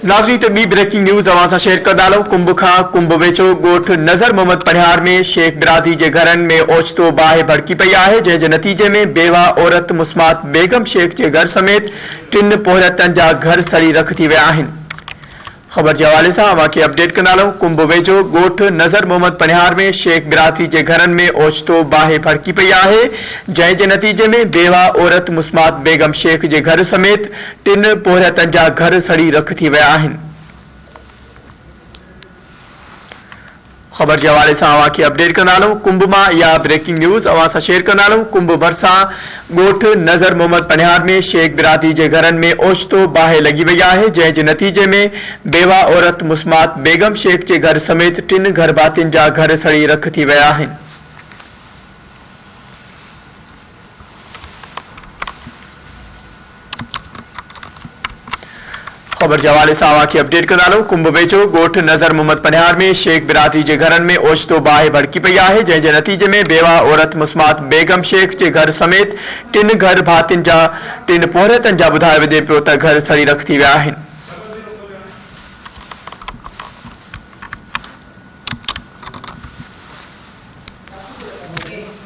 नाज़रीन ॿी breaking news अवां सां शेयर कंदा हलूं। कुंभ खां कुंभ वेझो ॻोठ नज़र मोहम्मद पनिहार में शेख बिरादरी जे घरनि में ओचितो बाहि भड़की पई आहे, जंहिं जे नतीजे में बेवा औरत मुस्मात बेगम शेख जे घर समेत 3 पोहरतनि जा घर सड़ी रख थी विया आहिनि। ख़बर के हवाले से अवां खे अपडेट कंदा हलूं। कुंभ वेझो ॻोठ नज़र मोहम्मद पनिहार में शेख बिरादरी के घरनि में ओचितो बाहि भड़की पई आहे, जंहिं जे नतीजे में बेवा औरत मुस्मात बेगम शेख के घर समेत 3 पोहरतनि जा घर सड़ी रख थी विया आहिनि। खबर के हवाले से अवां खे अपडेट कंदा हलूं। कुंभ मां इहा ब्रेकिंग न्यूज़ अवां सां शेयर कंदा हलूं। कुंभ भरिसां ॻोठ नज़र मोहम्मद पनिहार में शेख बिरादरी के घरनि में ओचितो बाहि लगी वई आहे, जंहिं जे नतीजे में बेवा औरत मुस्मात बेगम शेख के घर समेत 3 घर भातियुनि जा घर सड़ी रख थी विया आहिनि। खबर के हवाले से अवां खे अपडेट कंदा हलूं। कुंभ वेझो ॻोठ नज़र मोहम्मद पनिहार में शेख बिरादरी के घरनि में ओचितो बाहि भड़की पई आहे, जंहिं जे नतीजे में बेवा औरत मुस्मात बेगम शेख के घर समेत 3 घर भातियुनि जा 3 पोहरतनि जा ॿुधायो वञे पियो त घर सड़ी रख थी विया आहिनि।